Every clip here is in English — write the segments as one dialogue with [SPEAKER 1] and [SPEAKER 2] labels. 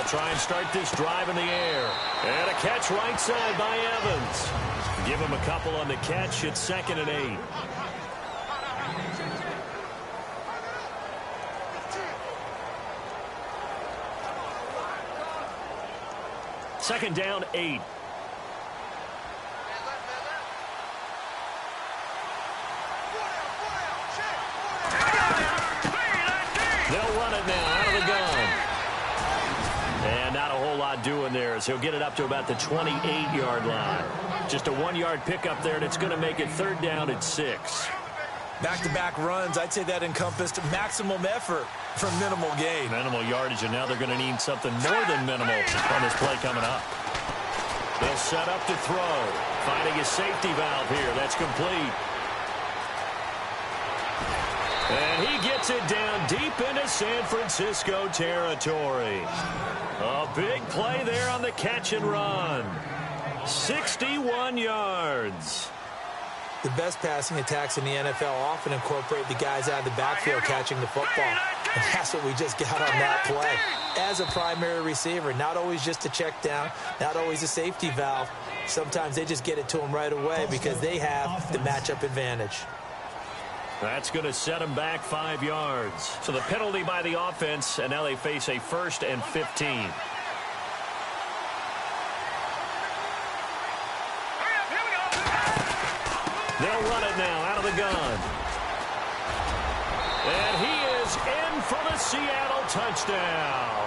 [SPEAKER 1] try and start this drive in the air. And a catch right side by Evans. Give him a couple on the catch. It's 2nd and 8. Second down, 8. They'll run it now out of the gun. And not a whole lot doing there as he'll get it up to about the 28-yard line. Just a 1-yard pickup there, and it's going to make it 3rd down at 6.
[SPEAKER 2] Back-to-back runs, I'd say that encompassed maximum effort for minimal gain.
[SPEAKER 1] Minimal yardage, and now they're going to need something more than minimal on this play coming up. They'll set up to throw. Finding a safety valve here. That's complete. And he gets it down deep into San Francisco territory. A big play there on the catch and run. 61 yards.
[SPEAKER 2] The best passing attacks in the NFL often incorporate the guys out of the backfield catching the football. And that's what we just got on that play. As a primary receiver, not always just a check down, not always a safety valve. Sometimes they just get it to them right away because they have the matchup advantage.
[SPEAKER 1] That's going to set them back 5 yards. So the penalty by the offense, and now they face a 1st and 15. They'll run it now out of the gun. And he is in for the Seattle touchdown.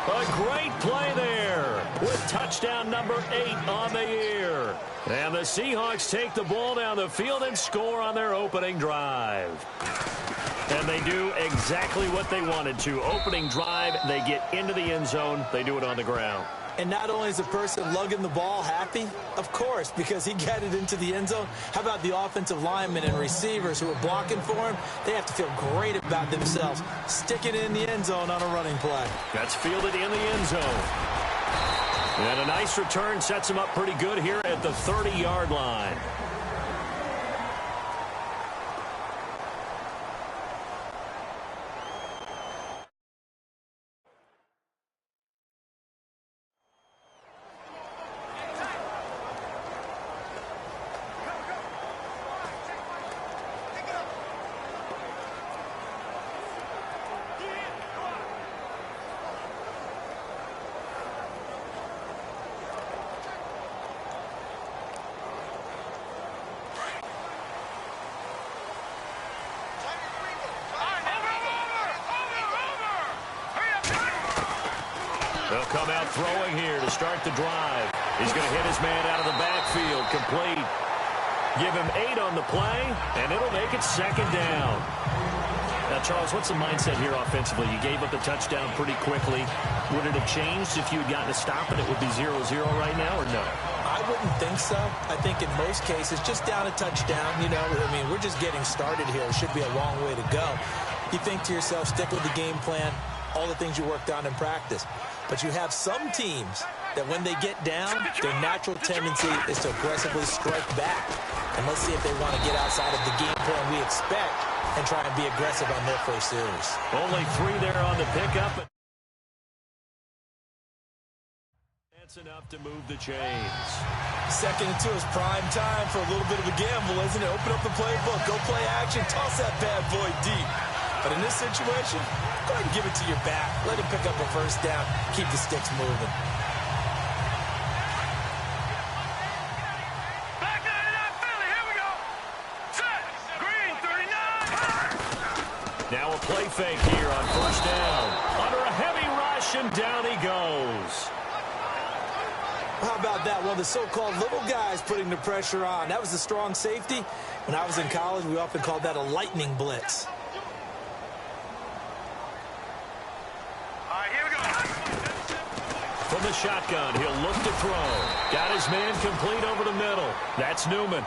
[SPEAKER 1] A great play there with touchdown number 8 on the year. And the Seahawks take the ball down the field and score on their opening drive. And they do exactly what they wanted to. Opening drive, they get into the end zone. They do it on the ground.
[SPEAKER 2] And not only is the person lugging the ball happy, of course, because he got it into the end zone. How about the offensive linemen and receivers who are blocking for him? They have to feel great about themselves, sticking it in the end zone on a running play.
[SPEAKER 1] That's fielded in the end zone. And a nice return sets him up pretty good here at the 30-yard line. They'll come out throwing here to start the drive. He's going to hit his man out of the backfield, complete. Give him 8 on the play, and it'll make it 2nd down. Now, Charles, what's the mindset here offensively? You gave up the touchdown pretty quickly. Would it have changed if you had gotten a stop and it would be 0-0 right now, or no?
[SPEAKER 2] I wouldn't think so. I think in most cases, just down a touchdown, you know, I mean, we're just getting started here. It should be a long way to go. You think to yourself, stick with the game plan, all the things you worked on in practice. But you have some teams that when they get down, their natural tendency is to aggressively strike back. And let's see if they want to get outside of the game plan we expect and try and be aggressive on their first series.
[SPEAKER 1] Only 3 there on the pickup. That's enough to move the chains.
[SPEAKER 2] 2nd and 2 is prime time for a little bit of a gamble, isn't it? Open up the playbook, go play action, toss that bad boy deep. But in this situation, go ahead and give it to your back. Let him pick up a 1st down. Keep the sticks moving.
[SPEAKER 3] Back to Philly. Here we go. Set. Green, 39.
[SPEAKER 1] Now a play fake here on 1st down. Under a heavy rush, and down he goes.
[SPEAKER 2] How about that? One of the so-called little guys putting the pressure on. That was a strong safety. When I was in college, we often called that a lightning blitz.
[SPEAKER 1] From the shotgun, he'll look to throw. Got his man complete over the middle. That's Newman.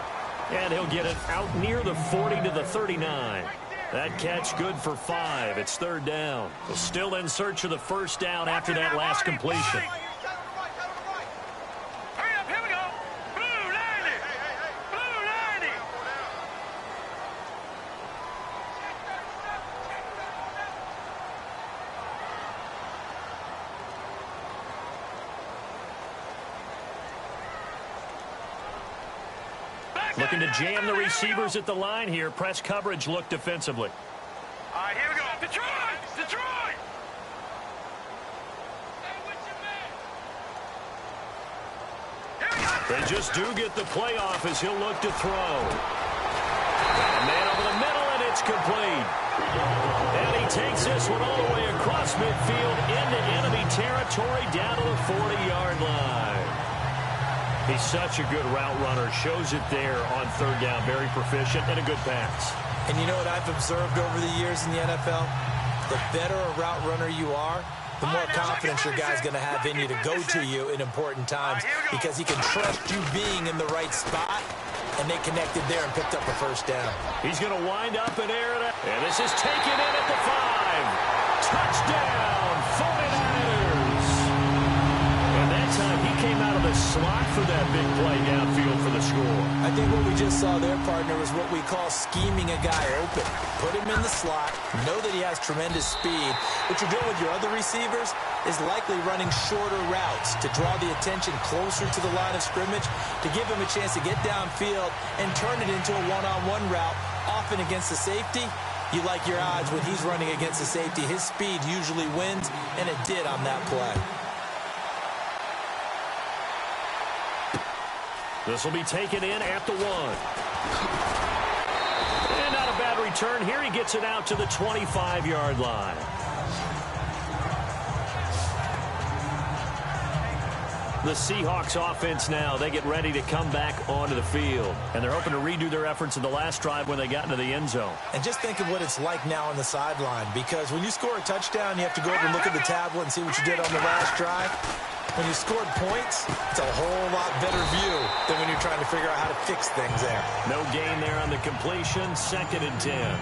[SPEAKER 1] And he'll get it out near the 40 to the 39. That catch good for 5. It's 3rd down. So still in search of the 1st down after that last completion. Looking to jam the receivers at the line here. Press coverage look defensively.
[SPEAKER 3] All right, here we go. Detroit! Detroit!
[SPEAKER 1] They just do get the playoff as he'll look to throw. A man over the middle, and it's complete. And he takes this one all the way across midfield into enemy territory down to the 40-yard line. He's such a good route runner. Shows it there on third down. Very proficient and a good pass.
[SPEAKER 2] And you know what I've observed over the years in the NFL? The better a route runner you are, the more confidence your guy's going to have in you to go to you in important times because he can trust you being in the right spot, and they connected there and picked up a first down.
[SPEAKER 1] He's going to wind up and air it out. And this is taken in at the 5. Touchdown, 49ers. And that time he came out of the slot for that big play downfield for the score.
[SPEAKER 2] I think what we just saw there, partner, was what we call scheming a guy open. Put him in the slot, know that he has tremendous speed. What you're doing with your other receivers is likely running shorter routes to draw the attention closer to the line of scrimmage, to give him a chance to get downfield and turn it into a one-on-one route, often against the safety. You like your odds when he's running against the safety. His speed usually wins, and it did on that play.
[SPEAKER 1] This will be taken in at the 1. And not a bad return here. He gets it out to the 25-yard line. The Seahawks offense now, they get ready to come back onto the field. And they're hoping to redo their efforts in the last drive when they got into the end zone.
[SPEAKER 2] And just think of what it's like now on the sideline, because when you score a touchdown, you have to go over and look at the tablet and see what you did on the last drive. When you scored points, it's a whole lot better view than when you're trying to figure out how to fix things there.
[SPEAKER 1] No gain there on the completion, 2nd and 10.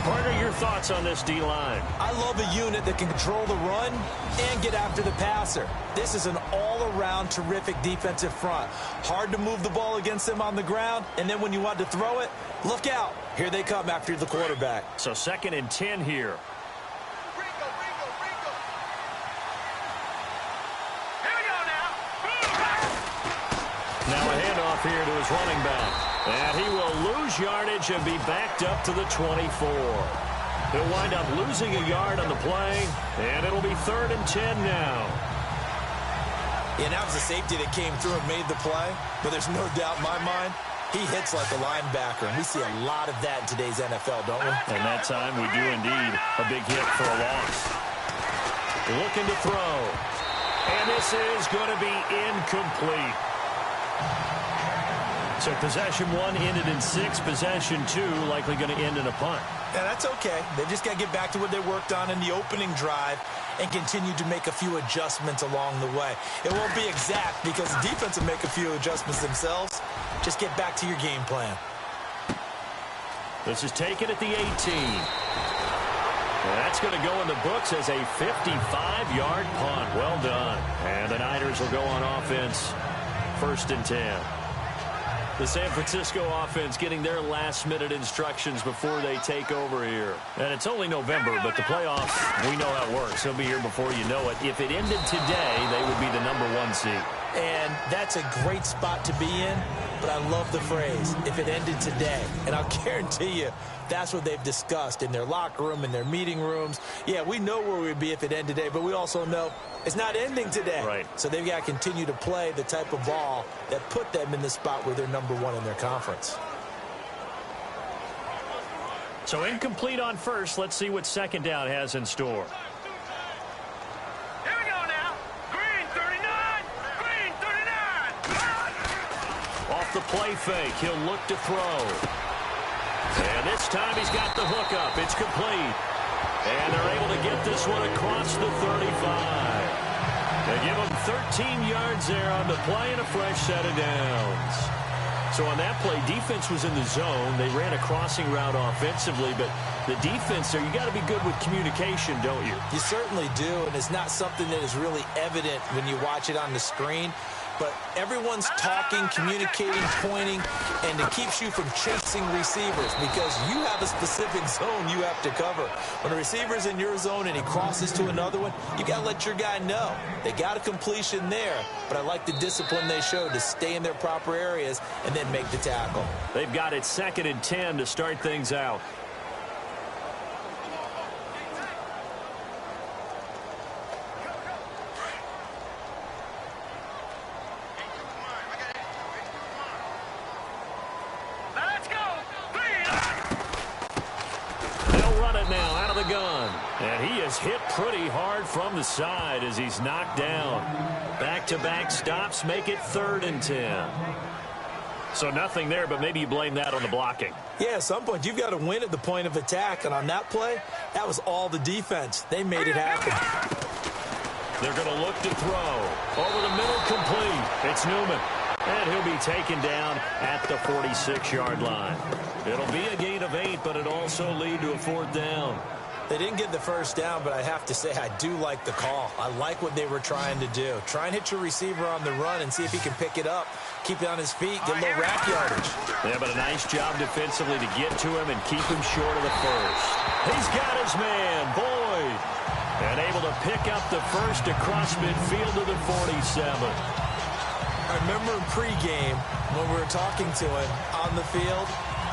[SPEAKER 1] Partner, your thoughts on this D-line?
[SPEAKER 2] I love a unit that can control the run and get after the passer. This is an all-around terrific defensive front. Hard to move the ball against them on the ground, and then when you want to throw it, look out. Here they come after the quarterback.
[SPEAKER 1] So 2nd and 10 here. Now a handoff here to his running back. And he will lose yardage and be backed up to the 24. He'll wind up losing a yard on the play, and it'll be 3rd and 10 now.
[SPEAKER 2] Yeah, that was a safety that came through and made the play, but there's no doubt in my mind, he hits like a linebacker, and we see a lot of that in today's NFL, don't we?
[SPEAKER 1] And that time we do indeed. A big hit for a loss. Looking to throw. And this is going to be incomplete. So possession 1 ended in 6. Possession 2 likely going to end in a punt.
[SPEAKER 2] Yeah, that's okay. They've just got to get back to what they worked on in the opening drive and continue to make a few adjustments along the way. It won't be exact because the defense will make a few adjustments themselves. Just get back to your game plan.
[SPEAKER 1] This is taken at the 18. And that's going to go in the books as a 55-yard punt. Well done. And the Niners will go on offense. 1st and 10. The San Francisco offense getting their last-minute instructions before they take over here. And it's only November, but the playoffs, we know how it works. They'll be here before you know it. If it ended today, they would be the #1 seed.
[SPEAKER 2] And that's a great spot to be in, but I love the phrase, if it ended today. And I'll guarantee you, that's what they've discussed in their locker room, in their meeting rooms. Yeah, we know where we'd be if it ended today, but we also know it's not ending today.
[SPEAKER 1] Right.
[SPEAKER 2] So they've got to continue to play the type of ball that put them in the spot where they're #1 in their conference.
[SPEAKER 1] So incomplete on first. Let's see what 2nd down has in store.
[SPEAKER 3] Here we go now. Green 39. Green 39.
[SPEAKER 1] Off the play fake. He'll look to throw. And this time he's got the hook up. It's complete. And they're able to get this one across the 35. They give him 13 yards there on the play and a fresh set of downs. So on that play, defense was in the zone. They ran a crossing route offensively, but the defense there, you got to be good with communication, don't you?
[SPEAKER 2] You certainly do, and it's not something that is really evident when you watch it on the screen. but everyone's talking, communicating, pointing, and it keeps you from chasing receivers because you have a specific zone you have to cover. When a receiver's in your zone and he crosses to another one, you got to let your guy know. They got a completion there, but I like the discipline they showed to stay in their proper areas and then make the tackle.
[SPEAKER 1] They've got it 2nd and 10 to start things out. And he is hit pretty hard from the side as he's knocked down. Back-to-back stops make it 3rd and 10. So nothing there, but maybe you blame that on the blocking.
[SPEAKER 2] Yeah, at some point you've got to win at the point of attack. And on that play, that was all the defense. They made it happen.
[SPEAKER 1] They're going to look to throw. Over the middle, complete. It's Newman. And he'll be taken down at the 46-yard line. It'll be a gain of 8, but it'll also lead to a 4th down.
[SPEAKER 2] They didn't get the first down, but I have to say I do like the call. I like what they were trying to do. Try and hit your receiver on the run and see if he can pick it up, keep it on his feet, get a little rack yardage.
[SPEAKER 1] Yeah, but a nice job defensively to get to him and keep him short of the first. He's got his man, Boyd, and able to pick up the first across midfield to the 47.
[SPEAKER 2] I remember in pregame when we were talking to him on the field,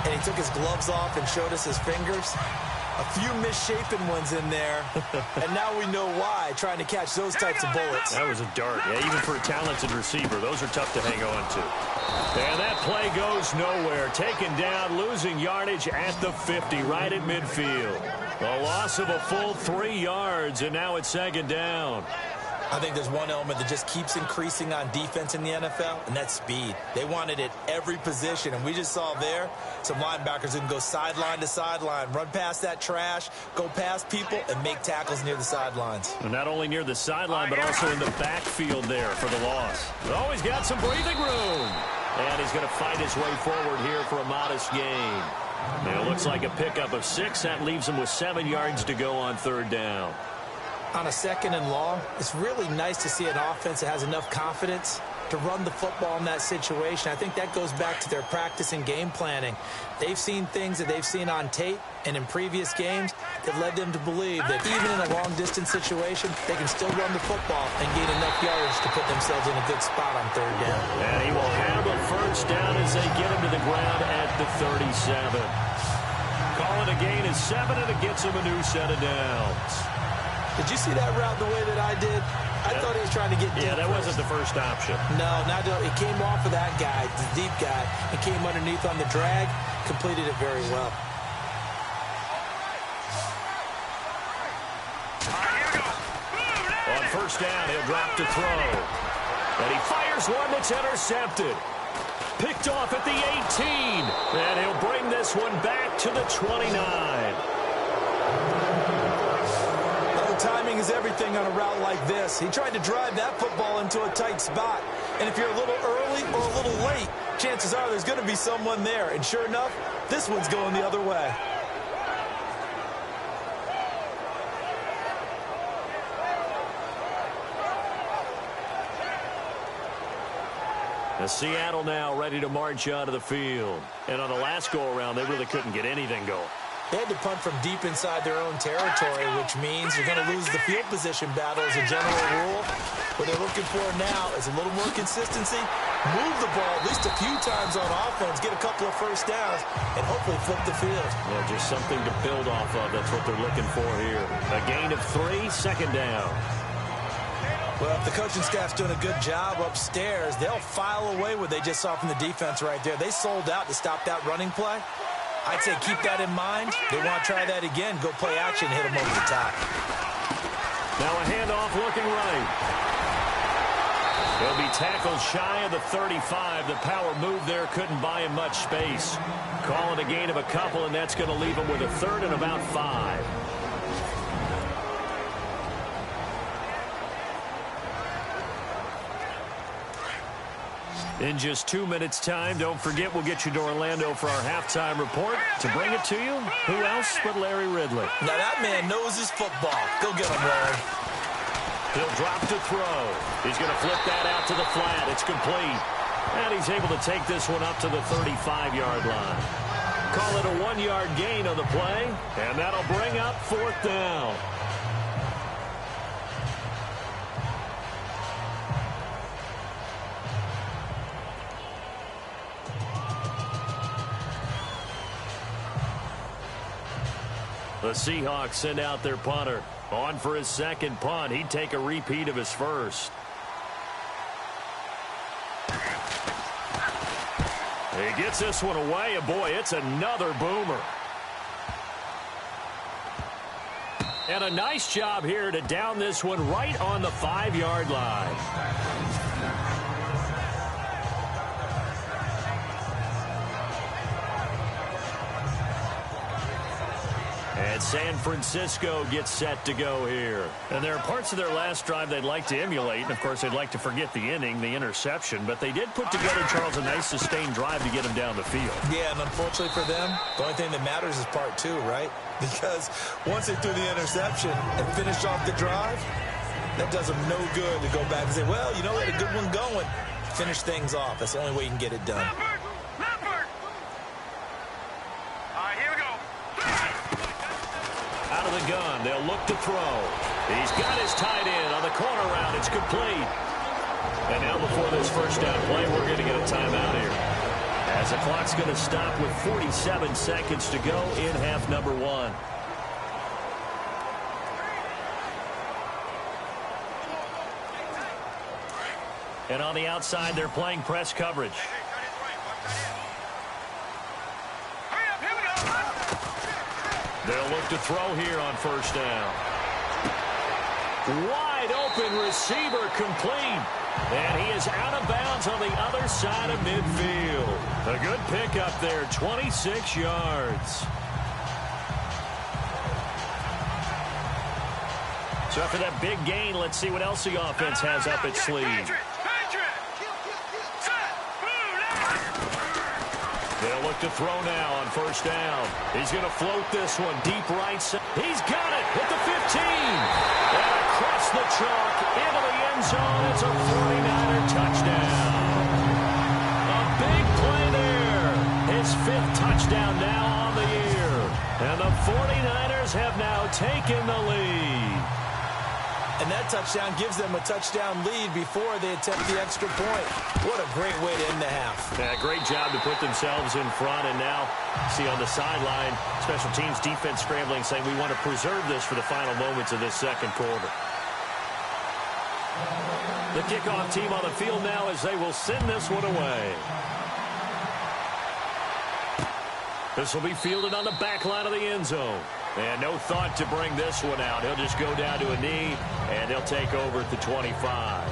[SPEAKER 2] and he took his gloves off and showed us his fingers. A few misshapen ones in there, and now we know why, trying to catch those types of bullets.
[SPEAKER 1] That was a dart. Yeah, even for a talented receiver, those are tough to hang on to. And that play goes nowhere. Taken down, losing yardage at the 50, right at midfield. A loss of a full 3 yards, and now it's 2nd down.
[SPEAKER 2] I think there's one element that just keeps increasing on defense in the NFL, and that's speed. They want it at every position, and we just saw there some linebackers who can go sideline to sideline, run past that trash, go past people, and make tackles near the sidelines.
[SPEAKER 1] And not only near the sideline, but also in the backfield there for the loss. Oh, he's got some breathing room. And he's going to fight his way forward here for a modest gain. And it looks like a pickup of 6. That leaves him with 7 yards to go on 3rd down.
[SPEAKER 2] On a 2nd and long, it's really nice to see an offense that has enough confidence to run the football in that situation. I think that goes back to their practice and game planning. They've seen things that they've seen on tape and in previous games that led them to believe that even in a long-distance situation, they can still run the football and gain enough yardage to put themselves in a good spot on 3rd down.
[SPEAKER 1] And he will have a 1st down as they get him to the ground at the 37. Call it a gain of 7, and it gets him a new set of downs.
[SPEAKER 2] Did you see that route the way that I did? I thought he was trying to get deep.
[SPEAKER 1] Yeah, that wasn't the first option.
[SPEAKER 2] No, not it came off of that guy, the deep guy, and came underneath on the drag, completed it very well.
[SPEAKER 1] On 1st down, he'll drop to throw. And he fires one that's intercepted. Picked off at the 18. And he'll bring this one back to the 29.
[SPEAKER 2] Timing is everything on a route like this. He tried to drive that football into a tight spot. And if you're a little early or a little late, chances are there's going to be someone there. And sure enough, this one's going the other way.
[SPEAKER 1] Seattle now ready to march out of the field. And on the last go-around, they really couldn't get anything going.
[SPEAKER 2] They had to punt from deep inside their own territory, which means you're going to lose the field position battle as a general rule. What they're looking for now is a little more consistency, move the ball at least a few times on offense, get a couple of 1st downs, and hopefully flip the field.
[SPEAKER 1] Yeah, just something to build off of. That's what they're looking for here. A gain of 3, 2nd down.
[SPEAKER 2] Well, if the coaching staff's doing a good job upstairs, they'll file away what they just saw from the defense right there. They sold out to stop that running play. I'd say keep that in mind. They want to try that again. Go play action, hit them over the top.
[SPEAKER 1] Now a handoff looking right. He'll be tackled shy of the 35. The power move there couldn't buy him much space. Calling a gain of a couple, and that's going to leave him with a 3rd and about 5. In just 2 minutes' time, don't forget we'll get you to Orlando for our halftime report. To bring it to you, who else but Larry Ridley?
[SPEAKER 2] Now that man knows his football. Go get him, Larry.
[SPEAKER 1] He'll drop to throw. He's going to flip that out to the flat. It's complete. And he's able to take this one up to the 35-yard line. Call it a 1-yard gain on the play, and that'll bring up 4th down. The Seahawks send out their punter. On for his second punt. He'd take a repeat of his first. He gets this one away, and boy, it's another boomer. And a nice job here to down this one right on the 5-yard line. And San Francisco gets set to go here. And there are parts of their last drive they'd like to emulate. And, of course, they'd like to forget the inning, the interception. But they did put together, Charles, a nice sustained drive to get them down the field.
[SPEAKER 2] Yeah, and unfortunately for them, the only thing that matters is part 2, right? Because once they threw the interception and finished off the drive, that does them no good to go back and say, well, you know, we had a good one going. Finish things off. That's the only way you can get it done.
[SPEAKER 3] Leopard! All right, here we go.
[SPEAKER 1] Out of the gun, they'll look to throw. He's got his tight end on the corner route. It's complete. And now before this first down play, we're going to get a timeout here, as the clock's going to stop with 47 seconds to go in half number 1. And on the outside, they're playing press coverage. They'll look to throw here on first down. Wide open receiver complete. And he is out of bounds on the other side of midfield. A good pickup there, 26 yards. So after that big gain, let's see what else the offense has up its sleeve. They'll look to throw now on first down. He's going to float this one deep right side. He's got it at the 15. And across the chalk into the end zone. It's a 49er touchdown. A big play there. His 5th touchdown now on the year. And the 49ers have now taken the lead.
[SPEAKER 2] And that touchdown gives them a touchdown lead before they attempt the extra point. What a great way to end the half.
[SPEAKER 1] Yeah, great job to put themselves in front. And now, see on the sideline, special teams defense scrambling, saying we want to preserve this for the final moments of this second quarter. The kickoff team on the field now as they will send this one away. This will be fielded on the back line of the end zone. And no thought to bring this one out. He'll just go down to a knee, and they'll take over at the 25.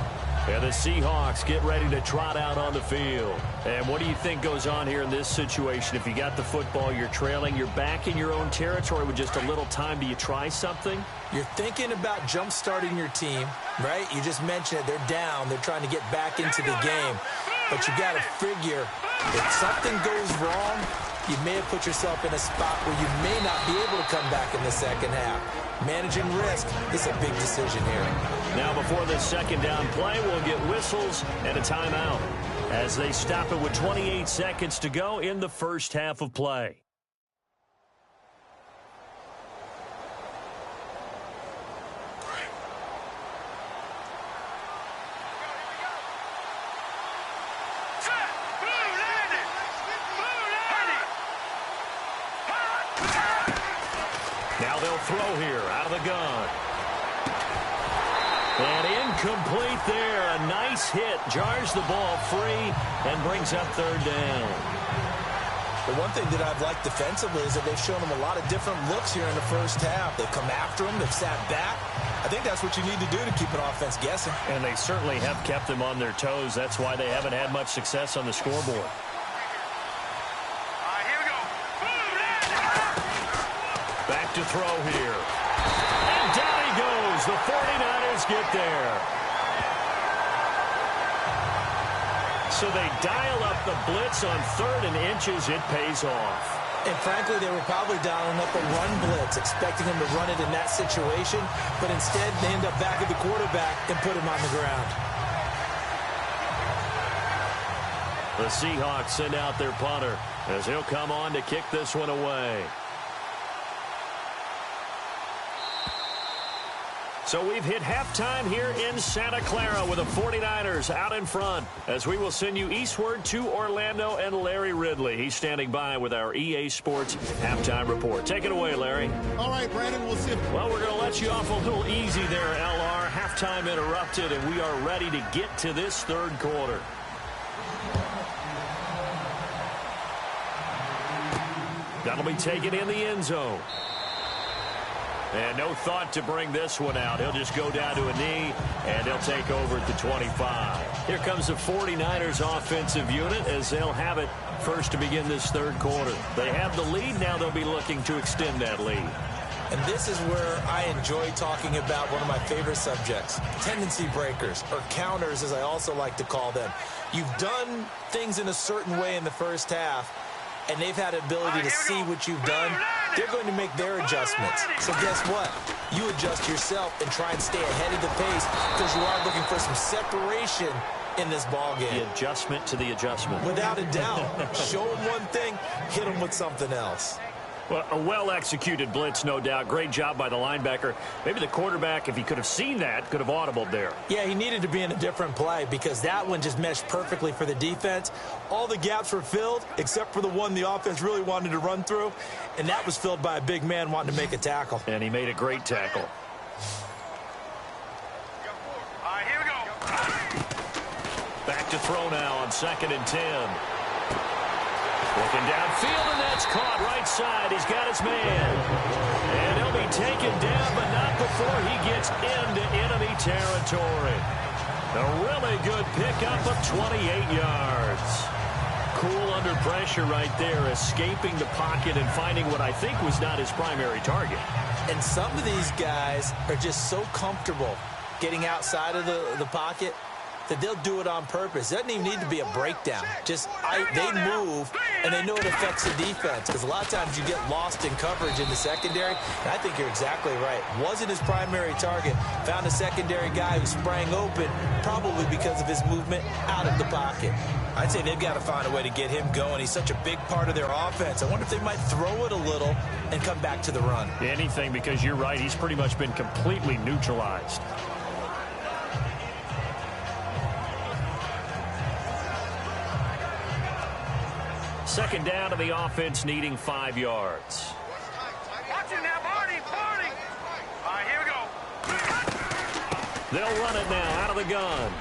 [SPEAKER 1] And the Seahawks get ready to trot out on the field. And what do you think goes on here in this situation? If you got the football, you're trailing, you're back in your own territory with just a little time. Do you try something?
[SPEAKER 2] You're thinking about jump-starting your team, right? You just mentioned it. They're down. They're trying to get back into the game. But you got to figure, if something goes wrong, you may have put yourself in a spot where you may not be able to come back in the second half. Managing risk is a big decision here.
[SPEAKER 1] Now before this second down play, we'll get whistles and a timeout as they stop it with 28 seconds to go in the first half of play. Throw here out of the gun. And incomplete there. A nice hit. Jars the ball free and brings up third down.
[SPEAKER 2] The one thing that I've liked defensively is that they've shown them a lot of different looks here in the first half. They've come after them. They've sat back. I think that's what you need to do to keep an offense guessing. And
[SPEAKER 1] they certainly have kept them on their toes. That's why they haven't had much success on the scoreboard. Back to throw here. And down he goes. The 49ers get there. So they dial up the blitz on 3rd and inches. It pays off.
[SPEAKER 2] And frankly, they were probably dialing up a run blitz, expecting him to run it in that situation. But instead, they end up back at the quarterback and put him on the ground.
[SPEAKER 1] The Seahawks send out their punter as he'll come on to kick this one away. So we've hit halftime here in Santa Clara with the 49ers out in front as we will send you eastward to Orlando and Larry Ridley. He's standing by with our EA Sports halftime report. Take it away, Larry.
[SPEAKER 4] All right, Brandon, we'll see.
[SPEAKER 1] Well, we're going to let you off a little easy there, LR. Halftime interrupted, and we are ready to get to this third quarter. That'll be taken in the end zone. And no thought to bring this one out. He'll just go down to a knee, and he'll take over at the 25. Here comes the 49ers offensive unit as they'll have it first to begin this third quarter. They have the lead. Now they'll be looking to extend that lead.
[SPEAKER 2] And this is where I enjoy talking about one of my favorite subjects, tendency breakers, or counters as I also like to call them. You've done things in a certain way in the first half, and they've had the ability to see what you've done. They're going to make their adjustments. So guess what? You adjust yourself and try and stay ahead of the pace because you are looking for some separation in this ball game.
[SPEAKER 1] The adjustment to the adjustment.
[SPEAKER 2] Without a doubt. Show them one thing, hit them with something else.
[SPEAKER 1] Well, a well-executed blitz, no doubt. Great job by the linebacker. Maybe the quarterback, if he could have seen that, could have audibled there.
[SPEAKER 2] Yeah, he needed to be in a different play because that one just meshed perfectly for the defense. All the gaps were filled except for the one the offense really wanted to run through, and that was filled by a big man wanting to make a tackle.
[SPEAKER 1] And he made a great tackle.
[SPEAKER 3] All right, here we go.
[SPEAKER 1] Back to throw now on 2nd and 10. Looking downfield, and that's caught right side. He's got his man. And he'll be taken down, but not before he gets into enemy territory. A really good pickup of 28 yards. Cool under pressure right there, escaping the pocket and finding what I think was not his primary target.
[SPEAKER 2] And some of these guys are just so comfortable getting outside of the pocket that they'll do it on purpose. It doesn't even need to be a breakdown. Just they move, and they know it affects the defense because a lot of times you get lost in coverage in the secondary, and I think you're exactly right. Wasn't his primary target. Found a secondary guy who sprang open, probably because of his movement out of the pocket. I'd say they've got to find a way to get him going. He's such a big part of their offense. I wonder if they might throw it a little and come back to the run.
[SPEAKER 1] Anything, because you're right. He's pretty much been completely neutralized. Second down to the offense, needing 5 yards.
[SPEAKER 3] Watch it now, Barney. All right, here we go.
[SPEAKER 1] They'll run it now out of the gun.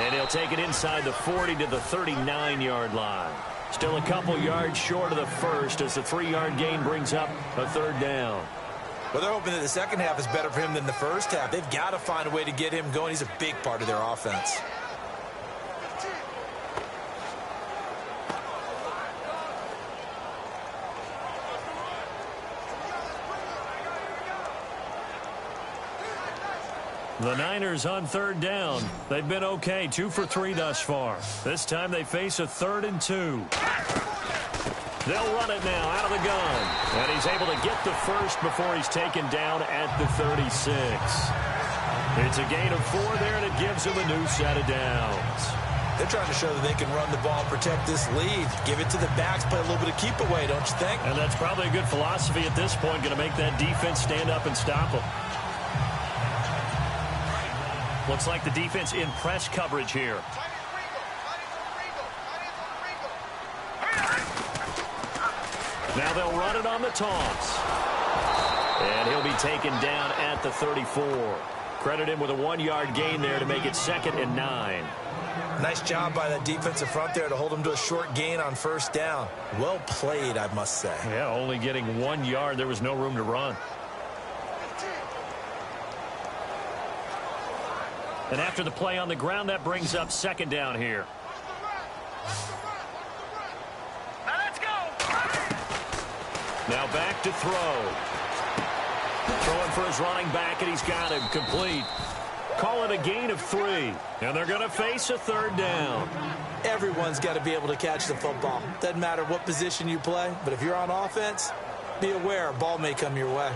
[SPEAKER 1] And he'll take it inside the 40 to the 39-yard line. Still a couple yards short of the first as the 3-yard gain brings up a third down.
[SPEAKER 2] Well, they're hoping that the second half is better for him than the first half. They've got to find a way to get him going. He's a big part of their offense.
[SPEAKER 1] The Niners on third down. They've been okay, 2 for 3 thus far. This time they face a 3rd and 2. They'll run it now out of the gun. And he's able to get the first before he's taken down at the 36. It's a gain of 4 there, and it gives him a new set of downs.
[SPEAKER 2] They're trying to show that they can run the ball and protect this lead. Give it to the backs, play a little bit of keep away, don't you think?
[SPEAKER 1] And that's probably a good philosophy at this point, going to make that defense stand up and stop them. Looks like the defense in press coverage here. Now they'll run it on the toss. And he'll be taken down at the 34. Credit him with a 1-yard gain there to make it 2nd and 9.
[SPEAKER 2] Nice job by that defensive front there to hold him to a short gain on first down. Well played, I must say.
[SPEAKER 1] Yeah, only getting 1 yard. There was no room to run. And after the play on the ground, that brings up 2nd down here.
[SPEAKER 3] Now let's go.
[SPEAKER 1] Now back to throw. Throwing for his running back, and he's got him complete. call it a gain of 3. And they're going to face a third down.
[SPEAKER 2] Everyone's got to be able to catch the football. Doesn't matter what position you play, but if you're on offense, be aware a ball may come your way.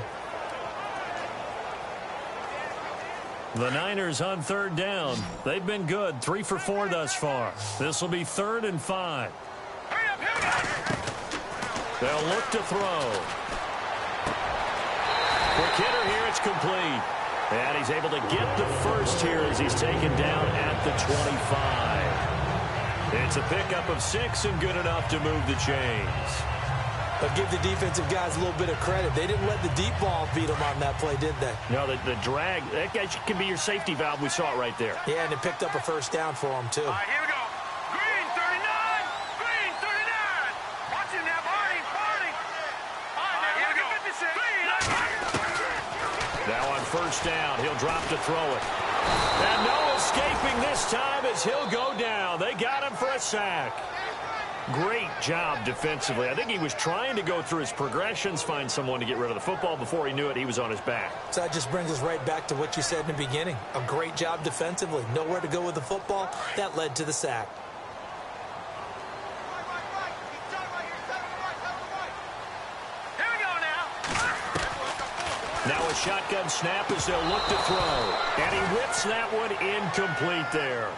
[SPEAKER 1] The Niners on third down. They've been good, 3 for 4 thus far. This will be 3rd and 5. They'll look to throw. Quick hitter here, it's complete. And he's able to get the first here as he's taken down at the 25. It's a pickup of 6 and good enough to move the chains.
[SPEAKER 2] But give the defensive guys a little bit of credit. They didn't let the deep ball beat them on that play, did they?
[SPEAKER 1] No, the drag, that guy can be your safety valve. We saw it right there.
[SPEAKER 2] Yeah, and it picked up a first down for them, too.
[SPEAKER 3] All right, here we go. Green 39. Green 39. Watch him now, Barney. All right, now here we go.
[SPEAKER 1] Now on first down, he'll drop to throw it. And no escaping this time as he'll go down. They got him for a sack. Great job defensively. I think he was trying to go through his progressions, find someone to get rid of the football. Before he knew it, he was on his back.
[SPEAKER 2] So that just brings us right back to what you said in the beginning. A great job defensively. Nowhere to go with the football. That led to the sack.
[SPEAKER 3] Here we go now.
[SPEAKER 1] Now a shotgun snap as they'll look to throw. And he whips that one incomplete there.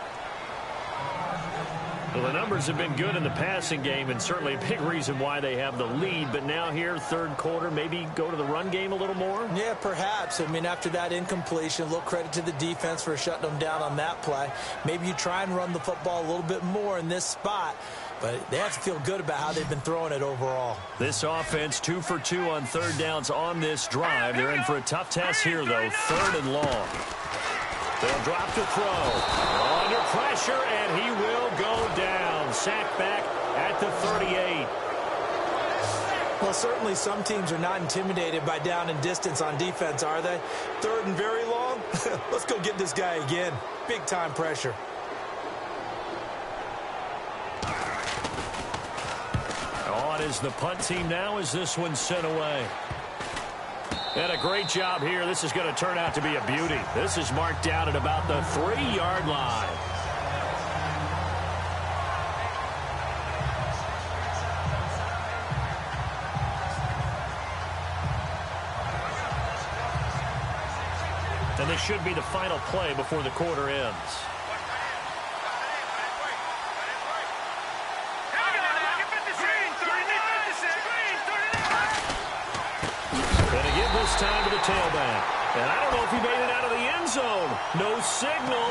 [SPEAKER 1] Well, the numbers have been good in the passing game and certainly a big reason why they have the lead. But now here, third quarter, maybe go to the run game a little more?
[SPEAKER 2] Yeah, perhaps. I mean, after that incompletion, a little credit to the defense for shutting them down on that play. Maybe you try and run the football a little bit more in this spot. But they have to feel good about how they've been throwing it overall.
[SPEAKER 1] This offense 2 for 2 on third downs on this drive. They're in for a tough test here, though. 3rd and long. They'll drop to throw. Under pressure, and he will go down. Sacked back at the 38.
[SPEAKER 2] Well, certainly some teams are not intimidated by down and distance on defense, are they? 3rd and very long? Let's go get this guy again. Big time pressure.
[SPEAKER 1] On is the punt team now as this one's sent away. And a great job here. This is going to turn out to be a beauty. This is marked down at about the 3-yard line. And this should be the final play before the quarter ends. This time to the tailback. And I don't know if he made it out of the end zone. No signal.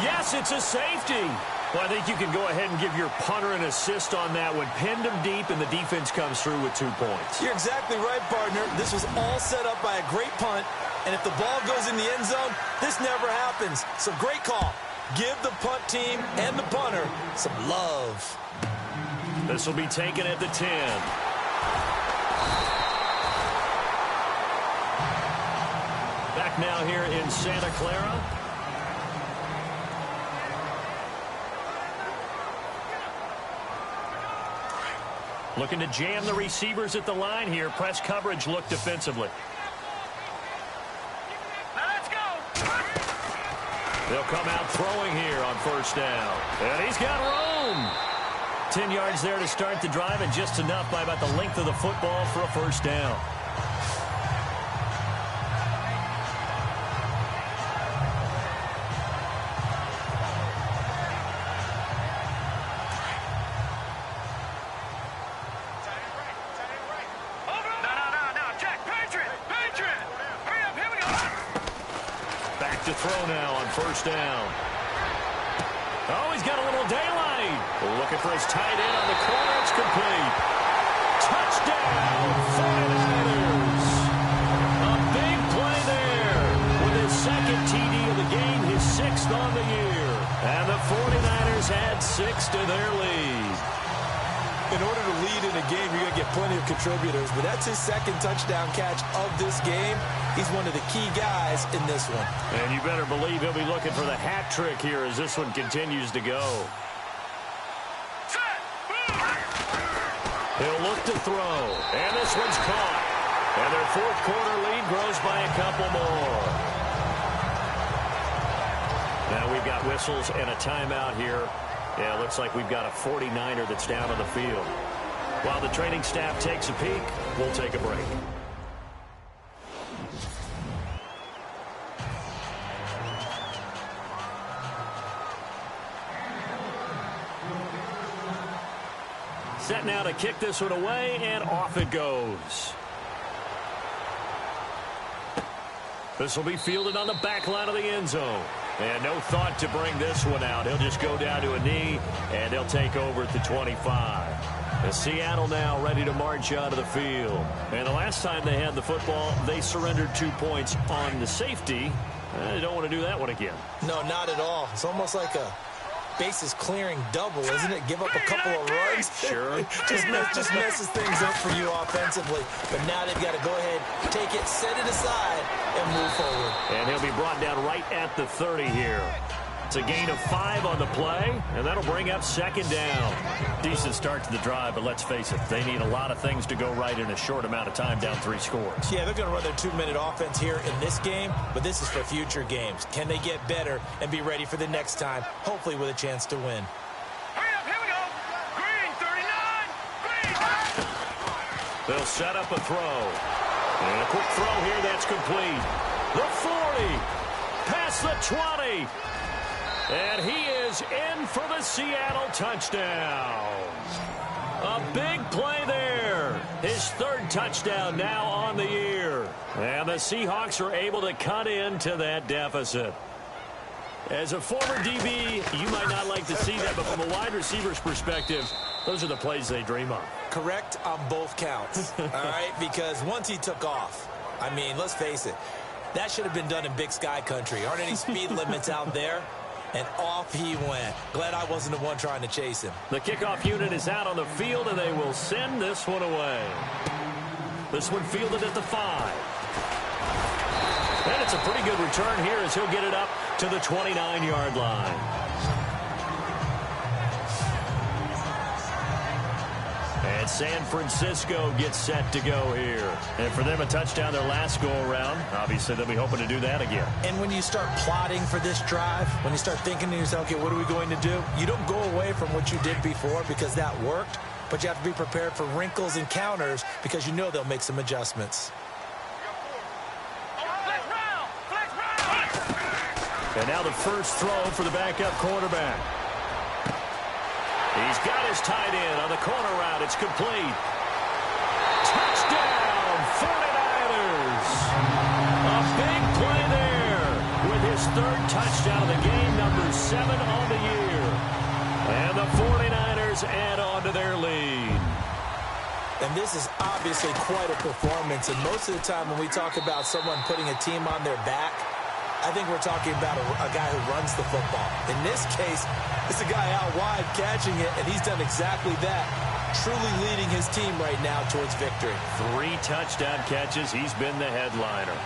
[SPEAKER 1] Yes, it's a safety. Well, I think you can go ahead and give your punter an assist on that one. Pinned him deep, and the defense comes through with 2 points.
[SPEAKER 2] You're exactly right, partner. This was all set up by a great punt. And if the ball goes in the end zone, this never happens. So great call. Give the punt team and the punter some love.
[SPEAKER 1] This will be taken at the 10. Back now here in Santa Clara. Looking to jam the receivers at the line here. Press coverage look defensively.
[SPEAKER 3] Now let's go.
[SPEAKER 1] They'll come out throwing here on first down. And he's got room. 10 yards there to start the drive, and just enough by about the length of the football for a first down. To throw now on first down. Oh, he's got a little daylight. Looking for his tight end on the corner. It's complete. Touchdown, 49ers. A big play there with his 2nd TD of the game, his 6th on the year. And the 49ers add 6 to their lead.
[SPEAKER 2] In order to lead in a game, you're going to get plenty of contributors, but that's his 2nd touchdown catch of this game. He's one of the key guys in this one.
[SPEAKER 1] And you better believe he'll be looking for the hat trick here as this one continues to go. He'll look to throw, and this one's caught. And their 4th quarter lead grows by a couple more. Now we've got whistles and a timeout here. Yeah, it looks like we've got a 49er that's down on the field. While the training staff takes a peek, we'll take a break. Set now to kick this one away, and off it goes. This will be fielded on the back line of the end zone. And no thought to bring this one out. He'll just go down to a knee, and he'll take over at the 25. And Seattle now ready to march out of the field. And the last time they had the football, they surrendered 2 points on the safety. They don't want to do that one again.
[SPEAKER 2] No, not at all. It's almost like a bases clearing double, isn't it? Give up a couple of runs.
[SPEAKER 1] Sure.
[SPEAKER 2] just messes things up for you offensively. But now they've got to go ahead, take it, set it aside, and move forward.
[SPEAKER 1] And he'll be brought down right at the 30 here. It's a gain of 5 on the play, and that'll bring up second down. Decent start to the drive, but let's face it, they need a lot of things to go right in a short amount of time, down 3 scores.
[SPEAKER 2] Yeah, they're going to run their 2-minute offense here in this game, but this is for future games. Can they get better and be ready for the next time, hopefully with a chance to win?
[SPEAKER 3] Hurry up, here we go. Green, 39. Green.
[SPEAKER 1] They'll set up a throw. And a quick throw here that's complete. The 40, past the 20. And he is in for the Seattle touchdown. A big play there. His 3rd touchdown now on the year. And the Seahawks are able to cut into that deficit. As a former DB, you might not like to see that, but from a wide receiver's perspective, those are the plays they dream of.
[SPEAKER 2] Correct on both counts, all right? Because once he took off, I mean, let's face it, that should have been done in Big Sky country. Aren't any speed limits out there? And off he went. Glad I wasn't the one trying to chase him.
[SPEAKER 1] The kickoff unit is out on the field, and they will send this one away. This one fielded at the 5. And it's a pretty good return here as he'll get it up to the 29-yard line. And San Francisco gets set to go here. And for them, a touchdown their last go-around. Obviously, they'll be hoping to do that again.
[SPEAKER 2] And when you start plotting for this drive, when you start thinking to yourself, okay, what are we going to do? You don't go away from what you did before because that worked, but you have to be prepared for wrinkles and counters because you know they'll make some adjustments.
[SPEAKER 1] And now the first throw for the backup quarterback. He's got his tight end on the corner route. It's complete. Touchdown, 49ers. A big play there with his 3rd touchdown of the game, number 7 on the year. And the 49ers add on to their lead.
[SPEAKER 2] And this is obviously quite a performance. And most of the time when we talk about someone putting a team on their back, I think we're talking about a guy who runs the football. In this case, it's a guy out wide catching it, and he's done exactly that, truly leading his team right now towards victory.
[SPEAKER 1] 3 touchdown catches. He's been the headliner.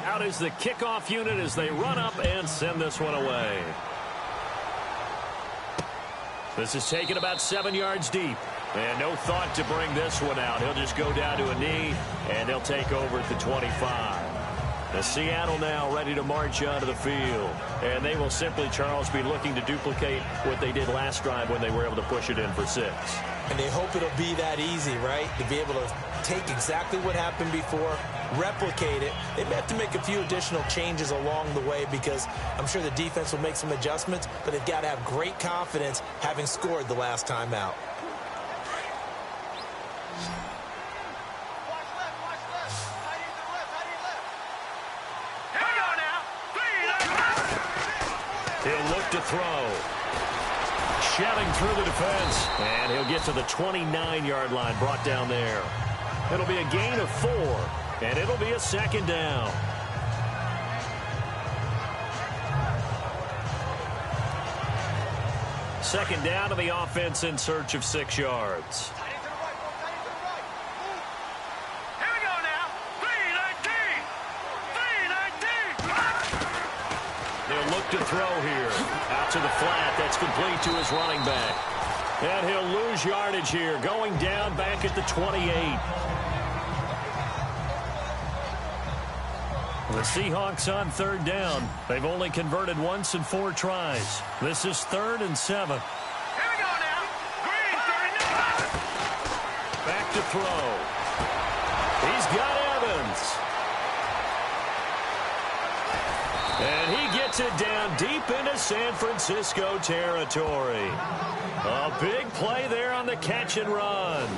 [SPEAKER 1] Out is the kickoff unit as they run up and send this one away. This is taken about 7 yards deep. And no thought to bring this one out. He'll just go down to a knee, and they'll take over at the 25. The Seattle now ready to march out of the field. And they will simply, Charles, be looking to duplicate what they did last drive when they were able to push it in for 6.
[SPEAKER 2] And they hope it'll be that easy, right? To be able to take exactly what happened before, replicate it. They may have to make a few additional changes along the way because I'm sure the defense will make some adjustments, but they've got to have great confidence having scored the last time out.
[SPEAKER 1] He'll look to throw. Shelling through the defense. And he'll get to the 29-yard line, brought down there. It'll be a gain of 4, and it'll be a second down. Second down to the offense in search of 6 yards. To throw here. Out to the flat. That's complete to his running back. And he'll lose yardage here. Going down back at the 28. The Seahawks on third down. They've only converted once in 4 tries. This is 3rd and 7.
[SPEAKER 3] Here we go now. Green, 39.
[SPEAKER 1] Back to throw. He's got Evans. And he gets it down deep into San Francisco territory. A big play there on the catch and run.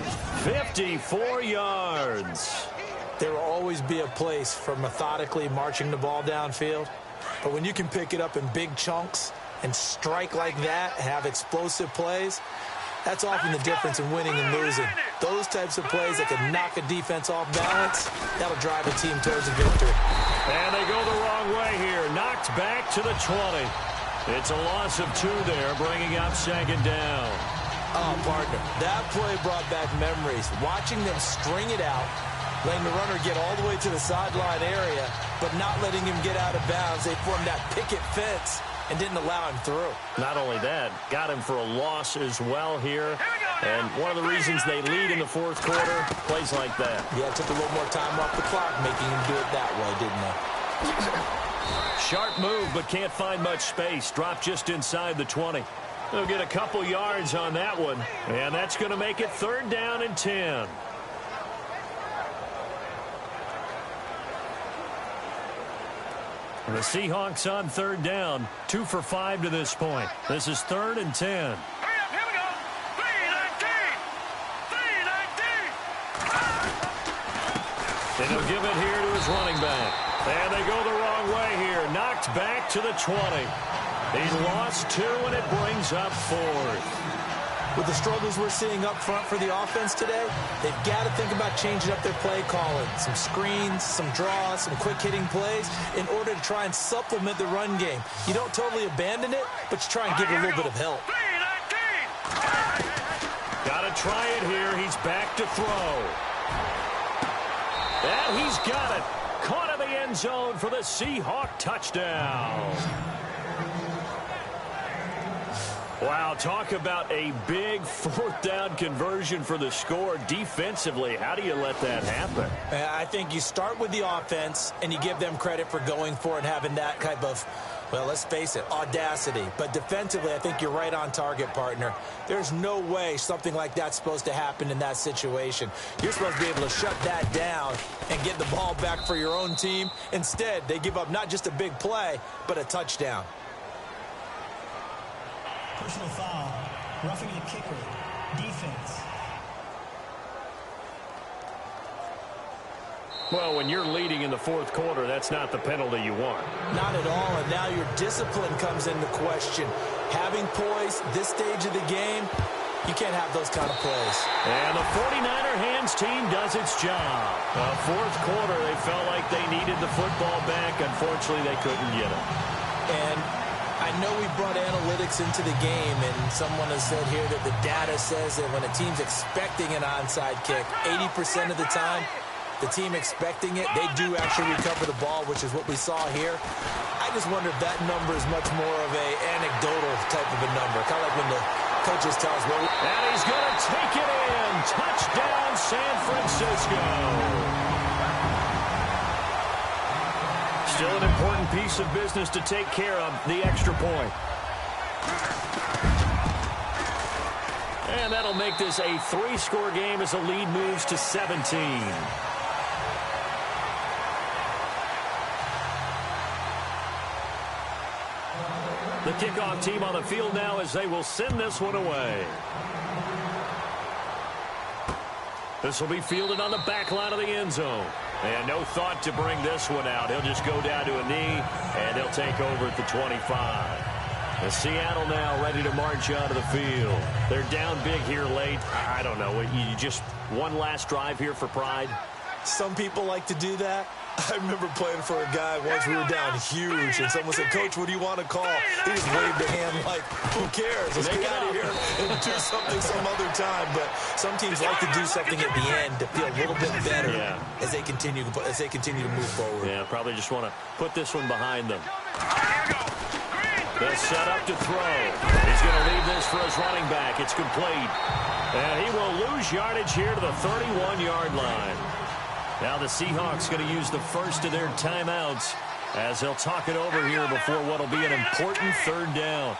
[SPEAKER 1] 54 yards.
[SPEAKER 2] There will always be a place for methodically marching the ball downfield. But when you can pick it up in big chunks and strike like that, have explosive plays, that's often the difference in winning and losing. Those types of plays that can knock a defense off balance, that'll drive a team towards a victory.
[SPEAKER 1] And they go the wrong way here. Knocked back to the 20. It's a loss of 2 there, bringing up 2nd down.
[SPEAKER 2] Oh, partner, that play brought back memories. Watching them string it out, letting the runner get all the way to the sideline area, but not letting him get out of bounds. They formed that picket fence and didn't allow him through.
[SPEAKER 1] Not only that, got him for a loss as well here. And one of the reasons they lead in the 4th quarter, plays like that.
[SPEAKER 2] Yeah, it took a little more time off the clock, making him do it that way, didn't they?
[SPEAKER 1] Sharp move, but can't find much space. Dropped just inside the 20. They'll get a couple yards on that one. And that's going to make it 3rd down and 10. The Seahawks on 3rd down. 2 for 5 to this point. This is 3rd and 10.
[SPEAKER 3] Hurry up, here we go. 3-19. 3-19.
[SPEAKER 1] And he'll give it here to his running back. And they go the wrong way here. Knocked back to the 20. He lost 2, and it brings up 4th.
[SPEAKER 2] With the struggles we're seeing up front for the offense today, they've got to think about changing up their play calling. Some screens, some draws, some quick-hitting plays in order to try and supplement the run game. You don't totally abandon it, but you try and give it a little bit of help.
[SPEAKER 3] 3-19.
[SPEAKER 1] Got to try it here. He's back to throw. And he's got it. Caught in the end zone for the Seahawk touchdown. Wow, talk about a big 4th down conversion for the score. Defensively, how do you let that happen?
[SPEAKER 2] I think you start with the offense, and you give them credit for going for it and having that type of, well, let's face it, audacity. But defensively, I think you're right on target, partner. There's no way something like that's supposed to happen in that situation. You're supposed to be able to shut that down and get the ball back for your own team. Instead, they give up not just a big play, but a touchdown.
[SPEAKER 4] Personal foul, roughing the kicker, defense.
[SPEAKER 1] Well, when you're leading in the 4th quarter, that's not the penalty you want.
[SPEAKER 2] Not at all, and now your discipline comes into question. Having poise this stage of the game, you can't have those kind of plays.
[SPEAKER 1] And the 49er hands team does its job. The 4th quarter, they felt like they needed the football back. Unfortunately, they couldn't get it.
[SPEAKER 2] And I know we brought analytics into the game, and someone has said here that the data says that when a team's expecting an onside kick, 80% of the time, the team expecting it, they do actually recover the ball, which is what we saw here. I just wonder if that number is much more of a anecdotal type of a number, kind of like when the coaches tell us, well,
[SPEAKER 1] and he's going to take it in. Touchdown, San Francisco. Still an important piece of business to take care of, the extra point. And that'll make this a 3-score game as the lead moves to 17. The kickoff team on the field now as they will send this one away. This will be fielded on the back line of the end zone. And no thought to bring this one out. He'll just go down to a knee, and he'll take over at the 25. And Seattle now ready to march onto the field. They're down big here late. I don't know. You just one last drive here for pride?
[SPEAKER 2] Some people like to do that. I remember playing for a guy once. We were down huge, and someone said, "Coach, what do you want to call?" He just waved a hand like, who cares? Let's get out of here and do something some other time. But some teams like to do something at the end to feel a little bit better as they continue to move forward.
[SPEAKER 1] Yeah, probably just want to put this one behind them. They'll set up to throw. He's going to leave this for his running back. It's complete. And he will lose yardage here to the 31-yard line. Now the Seahawks going to use the first of their timeouts as they'll talk it over here before what will be an important third down.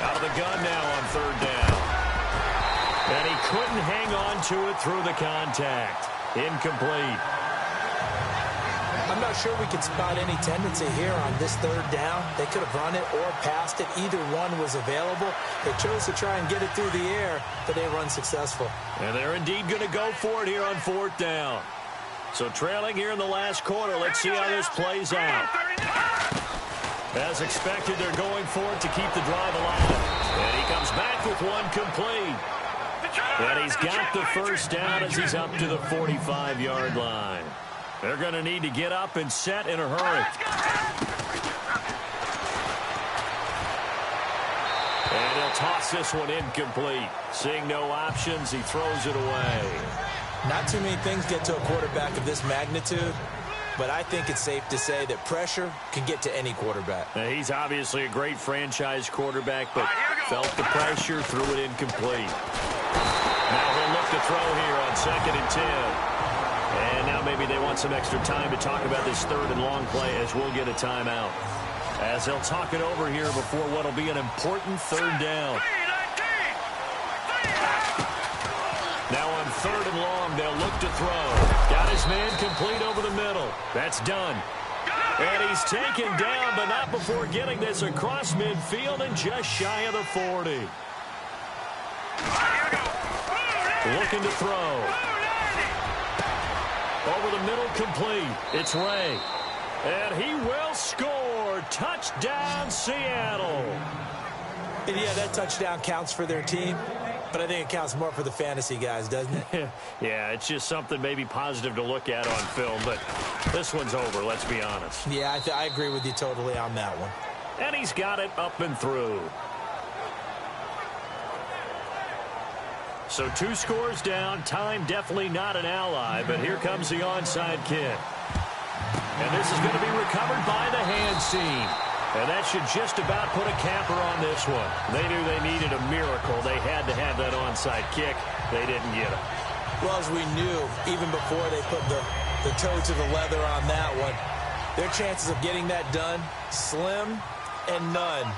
[SPEAKER 1] Out of the gun now on third down. And he couldn't hang on to it through the contact. Incomplete.
[SPEAKER 2] I'm not sure we can spot any tendency here on this third down. They could have run it or passed it. Either one was available. They chose to try and get it through the air, but they run successful.
[SPEAKER 1] And they're indeed going to go for it here on fourth down. So trailing here in the last quarter. Let's see how this plays out. As expected, they're going for it to keep the drive alive. And he comes back with one complete. And he's got the first down as he's up to the 45-yard line. They're going to need to get up and set in a hurry. And he'll toss this one incomplete. Seeing no options, he throws it away.
[SPEAKER 2] Not too many things get to a quarterback of this magnitude, but I think it's safe to say that pressure can get to any quarterback.
[SPEAKER 1] Now, he's obviously a great franchise quarterback, but felt the pressure, threw it incomplete. Now he'll look to throw here on 2nd and 10. And now maybe they want some extra time to talk about this third and long play as we'll get a timeout. As they'll talk it over here before what will be an important third down. Now on 3rd and long, they'll look to throw. Got his man complete over the middle. That's done. And he's taken down, but not before getting this across midfield and just shy of the 40. Looking to throw. Over the middle, complete. It's Ray. And he will score. Touchdown, Seattle.
[SPEAKER 2] And yeah, that touchdown counts for their team, but I think it counts more for the fantasy guys, doesn't it?
[SPEAKER 1] Yeah, it's just something maybe positive to look at on film, but this one's over, let's be honest.
[SPEAKER 2] Yeah, I agree with you totally on that one.
[SPEAKER 1] And he's got it up and through. So 2 scores down. Time definitely not an ally, but here comes the onside kick. And this is going to be recovered by the hands team. And that should just about put a capper on this one. They knew they needed a miracle. They had to have that onside kick. They didn't get it.
[SPEAKER 2] Well, as we knew, even before they put the toe to the leather on that one, their chances of getting that done, slim and none.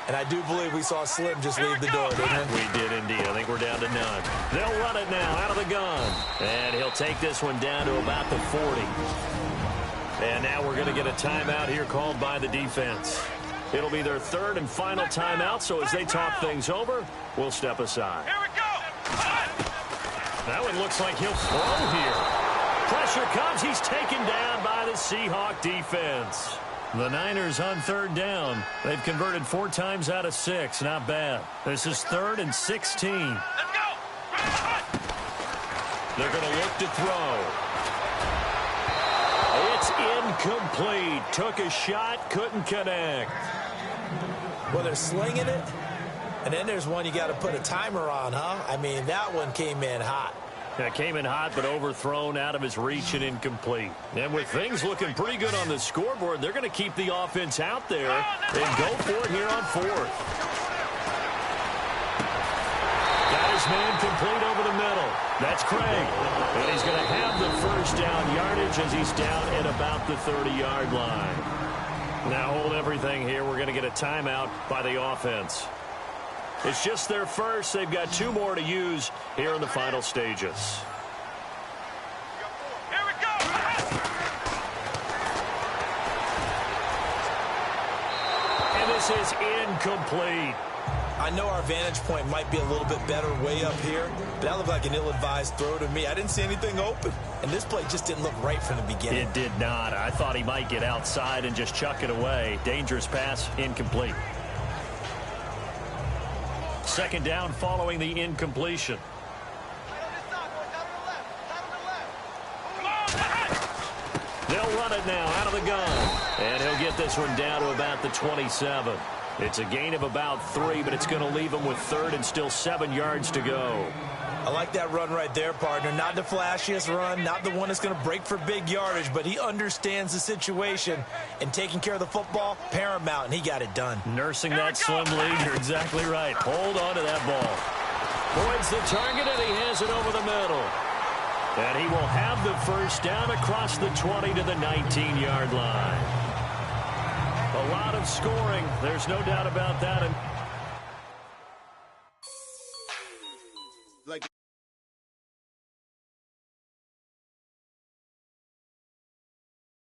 [SPEAKER 2] And I do believe we saw Slim just leave the door, didn't we?
[SPEAKER 1] We did indeed. I think we're down to none. They'll run it now out of the gun. And he'll take this one down to about the 40. And now we're going to get a timeout here called by the defense. It'll be their 3rd and final timeout, so as they talk things over, we'll step aside.
[SPEAKER 3] Here we go.
[SPEAKER 1] That one looks like he'll throw here. Pressure comes. He's taken down by the Seahawk defense. The Niners on 3rd down. They've converted 4 times out of 6. Not bad. This is 3rd and 16.
[SPEAKER 3] Let's go.
[SPEAKER 1] They're going to look to throw. It's incomplete. Took a shot, couldn't connect.
[SPEAKER 2] Well, they're slinging it, and then there's one you got to put a timer on, huh? I mean, that one came in hot.
[SPEAKER 1] That came in hot, but overthrown, out of his reach, and incomplete. And with things looking pretty good on the scoreboard, they're going to keep the offense out there and go for it here on 4th. Got his man complete over the middle. That's Craig. And he's going to have the first down yardage as he's down at about the 30-yard line. Now hold everything here. We're going to get a timeout by the offense. It's just their first. They've got 2 more to use here in the final stages.
[SPEAKER 3] Here we go.
[SPEAKER 1] And this is incomplete.
[SPEAKER 2] I know our vantage point might be a little bit better way up here, but that looked like an ill-advised throw to me. I didn't see anything open, and this play just didn't look right from the beginning.
[SPEAKER 1] It did not. I thought he might get outside and just chuck it away. Dangerous pass, incomplete. 2nd down following the incompletion. They'll run it now out of the gun. And he'll get this one down to about the 27. It's a gain of about 3, but it's going to leave him with 3rd and still 7 yards to go.
[SPEAKER 2] I like that run right there, partner. Not the flashiest run, not the one that's going to break for big yardage, but he understands the situation, and taking care of the football, paramount, and he got it done.
[SPEAKER 1] Nursing that slim lead, you're exactly right. Hold on to that ball. Avoids the target, and he has it over the middle. And he will have the first down across the 20 to the 19-yard line. A lot of scoring. There's no doubt about that. And